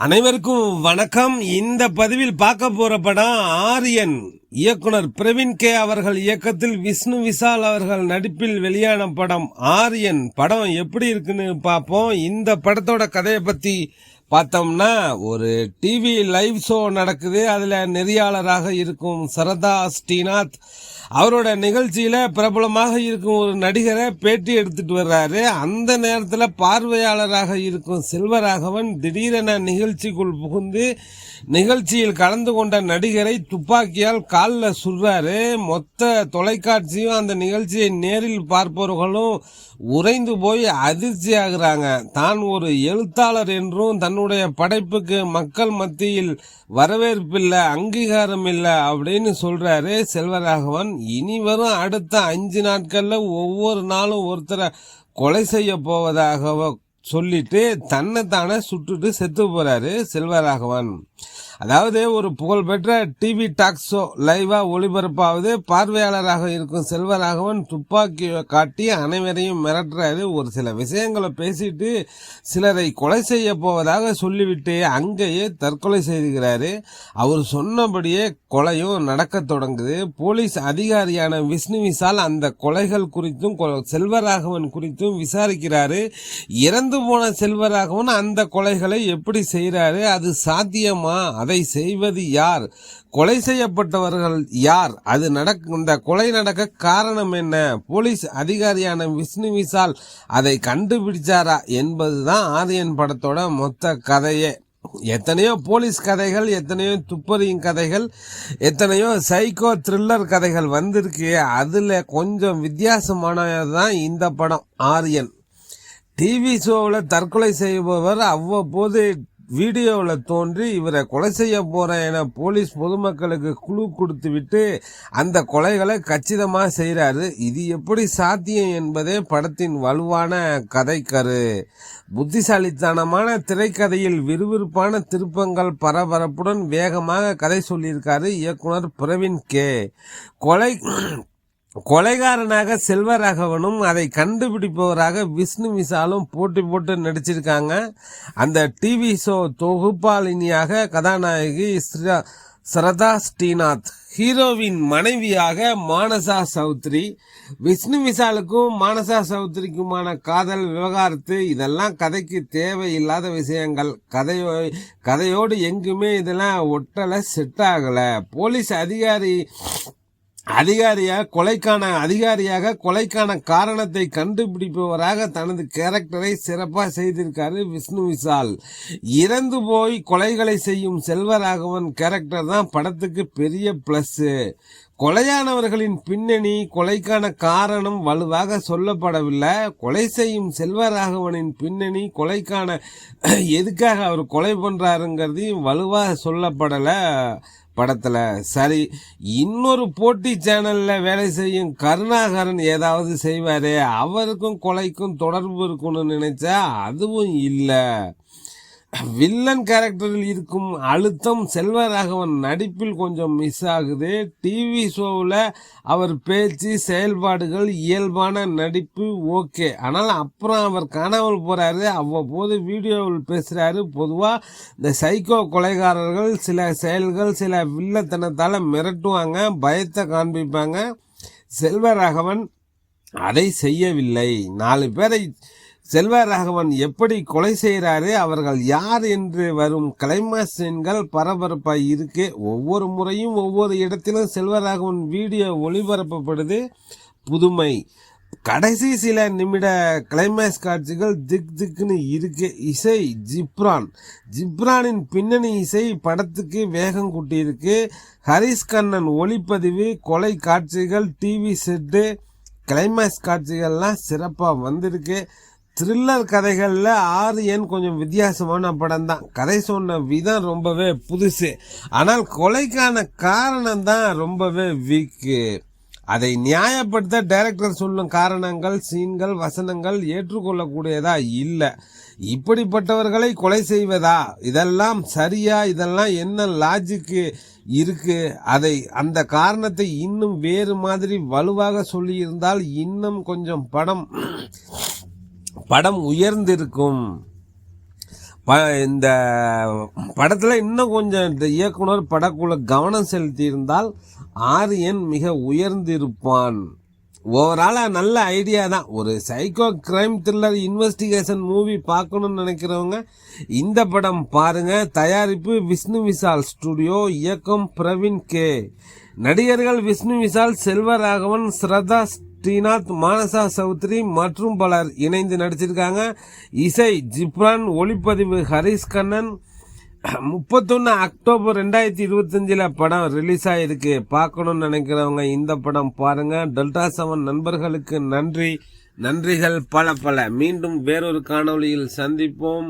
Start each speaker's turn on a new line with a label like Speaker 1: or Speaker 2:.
Speaker 1: அனைவருக்கும் வணக்கம். இந்த பதிவில் பார்க்க போற படம் ஆரியன். இயக்குனர் பிரவீன் கே அவர்கள் இயக்கத்தில் விஷ்ணு விஷால் அவர்கள் நடிப்பில் வெளியான படம் ஆரியன். படம் எப்படி இருக்குன்னு பார்ப்போம். இந்த படத்தோட கதையை பத்தி பார்த்தோம்னா, ஒரு டிவி லைவ் ஷோ நடக்குது. அதுல நெறியாளராக இருக்கும் சரதா ஸ்ரீநாத் அவரோட நிகழ்ச்சியில பிரபலமாக இருக்கும் ஒரு நடிகரை பேட்டி எடுத்துட்டு வர்றாரு. அந்த நேரத்துல பார்வையாளராக இருக்கும் செல்வராகவன் திடீரென நிகழ்ச்சிக்குள் புகுந்து நிகழ்ச்சியில் கலந்து கொண்ட நடிகரை துப்பாக்கியால் காலில் சுடுறாரு. மொத்த தொலைக்காட்சியும் அந்த நிகழ்ச்சியை நேரில் பார்ப்பவர்களும் உறைந்து போய் அதிர்ச்சி ஆகுறாங்க. தான் ஒரு எழுத்தாளர் என்றும் தன்னுடைய படைப்புக்கு மக்கள் மத்தியில் வரவேற்பில்லை, அங்கீகாரம் இல்லை அப்படின்னு சொல்றாரு செல்வராகவன். இனி வரும் அடுத்த 5 நாட்கள்ல ஒவ்வொரு நாளும் ஒருத்தரை கொலை செய்ய போவதாக சொல்லிட்டு தன்னைத்தானே சுட்டுட்டு செத்து போறாரு செல்வராகவன். அதாவது ஒரு புகழ்பெற்ற டிவி டாக் ஷோ லைவா ஒளிபரப்பாவது. பார்வையாளராக இருக்கும் செல்வராகவன் துப்பாக்கி காட்டி அனைவரையும் மிரட்டுறாரு. ஒரு சில விஷயங்களை பேசிட்டு சிலரை கொலை செய்ய போவதாக சொல்லிவிட்டு அங்கேயே தற்கொலை செய்துகிறாரு. அவர் சொன்னபடியே கொலையும் நடக்க தொடங்குது. போலீஸ் அதிகாரியான விஷ்ணு விஷால் அந்த கொலைகள் குறித்தும் செல்வராகவன் குறித்தும் விசாரிக்கிறாரு. இறந்து போன செல்வராகவன் அந்த கொலைகளை எப்படி செய்யறாரு? அது சாத்தியமா? அதை செய்வது யார்? கொலை செய்யப்பட்டவர்கள் யார்? இந்த கொலை நடக்க காரணம் என்ன? போலீஸ் அதிகாரியான விஷ்ணு விஷால் அதை கண்டுபிடிச்சாரா என்பதுதான் ஆரியன் படத்தோட மொத்த கதையே. எத்தனையோ போலீஸ் கதைகள், எத்தனையோ துப்பறியும் கதைகள், எத்தனையோ சைக்கோ த்ரில்லர் கதைகள் வந்திருக்கு. அதுல கொஞ்சம் வித்தியாசமானதான் இந்த படம் ஆரியன். டிவி ஷோவில் தற்கொலை செய்பவர் அவ்வப்போது வீடியோவில் தோன்றி இவரை கொலை செய்ய போறேன் என போலீஸ் பொதுமக்களுக்கு குழு கொடுத்து விட்டு அந்த கொலைகளை கச்சிதமாக செய்கிறாரு. இது எப்படி சாத்தியம் என்பதே படத்தின் வலுவான கதைக்கரு. புத்திசாலித்தனமான திரைக்கதையில் விறுவிறுப்பான திருப்பங்கள், பரபரப்புடன் வேகமாக கதை சொல்லியிருக்காரு இயக்குனர் பிரவீன் கே. கொலைகாரனாக செல்வராகவனும் அதை கண்டுபிடிப்பவராக விஷ்ணு விஷாலும் போட்டு நடிச்சிருக்காங்க. அந்த டிவி ஷோ தொகுப்பாளினியாக கதாநாயகி சரதா ஸ்ரீநாத், ஹீரோவின் மனைவியாக மானசா சௌத்ரி. விஷ்ணு விஷாலுக்கும் மானசா சௌத்ரிக்குமான காதல் விவகாரத்து இதெல்லாம் கதைக்கு தேவையில்லாத விஷயங்கள். கதையோடு எங்குமே இதெல்லாம் ஒட்டலை, செட் ஆகலை. போலீஸ் அதிகாரியாக கொலைக்கான காரணத்தை கண்டுபிடிப்பவராக தனது கேரக்டரை சிறப்பாக செய்திருக்காரு விஷ்ணு விஷால். இறந்து போய் கொலைகளை செய்யும் செல்வராகவன் கேரக்டர் தான் படத்துக்கு பெரிய பிளஸ். கொலையானவர்களின் பின்னணி, கொலைக்கான காரணம் வலுவாக சொல்லப்படவில்லை. கொலை செய்யும் செல்வராகவனின் பின்னணி, கொலைக்கான எதுக்காக அவர் கொலை பண்றாருங்கிறதையும் வலுவாக சொல்லப்படலை படத்துல. சரி, இன்னொரு போட்டி சேனல்ல வேலை செய்யும் கருணாகரன் ஏதாவது செய்வாரே, அவருக்கும் கொலைக்கும் தொடர்பு இருக்கும்னு நினைச்சா அதுவும் இல்லை. வில்லன் கேரக்டரில் இருக்கும் அழுத்தம் செல்வராகவன் நடிப்பில் கொஞ்சம் மிஸ் ஆகுது. டிவி ஷோவில் அவர் பேச்சு, செயல்பாடுகள், இயல்பான நடிப்பு ஓகே. ஆனால் அப்புறம் அவர் காணாமல் போறாரு. அவ்வப்போது வீடியோவில் பேசுறாரு. பொதுவாக இந்த சைக்கோ கொலைகாரர்கள் சில செயல்கள், சில வில்லத்தனத்தால மிரட்டுவாங்க, பயத்தை காண்பிப்பாங்க. செல்வராகவன் அதை செய்யவில்லை. 4 பேரை செல்வராகவன் எப்படி கொலை செய்கிறாரு, அவர்கள் யார் என்று வரும் கிளைமாக்ஸ் சீன்கள் பரபரப்பாய் இருக்கு. ஒவ்வொரு முறையும் ஒவ்வொரு இடத்திலும் செல்வராகவன் வீடியோ ஒளிபரப்பப்படுது. புதுமை. கடைசி சில நிமிட கிளைமாக்ஸ் காட்சிகள் திக்குன்னு இருக்கு. இசை ஜிப்ரானின் பின்னணி இசை படத்துக்கு வேகம் கூட்டியிருக்கு. ஹரிஷ் கண்ணன் ஒளிப்பதிவு, கொலை காட்சிகள், டிவி செட்டு, கிளைமாக்ஸ் காட்சிகள்லாம் சிறப்பாக வந்திருக்கு. த்ரில்லர் கதைகளில் ஆரியன் கொஞ்சம் வித்தியாசமான படம் தான். கதை சொன்ன விதம் ரொம்பவே புதுசு. ஆனால் கொலைக்கான காரணம் தான் ரொம்பவே வீக்கு. அதை நியாயப்படுத்த டைரக்டர் சொல்லும் காரணங்கள், சீன்கள், வசனங்கள் ஏற்றுக்கொள்ளக்கூடியதா இல்லை. இப்படிப்பட்டவர்களை கொலை செய்வதா? இதெல்லாம் சரியா? இதெல்லாம் என்ன லாஜிக்கு இருக்கு? அந்த காரணத்தை இன்னும் வேறு மாதிரி வலுவாக சொல்லியிருந்தால் இன்னும் கொஞ்சம் படம் உயர்ந்திருக்கும். இந்த படத்துல இன்னும் கொஞ்சம் இந்த இயக்குனர் படக்குள்ள கவனம் செலுத்தி இருந்தால் ஆரியன் மிக உயர்ந்திருப்பான். ஓவராலா நல்ல ஐடியா தான். ஒரு psycho crime thriller investigation movie பார்க்கணும்னு நினைக்கிறவங்க இந்த படம் பாருங்க. தயாரிப்பு விஷ்ணு விஷால் ஸ்டுடியோ, இயக்கம் பிரவீன் கே. நடிகர்கள் விஷ்ணு விஷால், செல்வராகவன், ஸ்ரதா ஸ்ரீநாத், மானசா சௌத்ரி மற்றும் பலர் இணைந்து நடிச்சிருக்காங்க. இசை ஜிப்ரான், ஒளிப்பதிவு ஹரிஷ் கண்ணன். 31 அக்டோபர் 2025 படம் ரிலீஸ் ஆயிருக்கு. பார்க்கணும்னு நினைக்கிறவங்க இந்த படம் பாருங்க. டெல்டா 7 நண்பர்களுக்கு நன்றிகள் பல. மீண்டும் வேறொரு காணொளியில் சந்திப்போம்.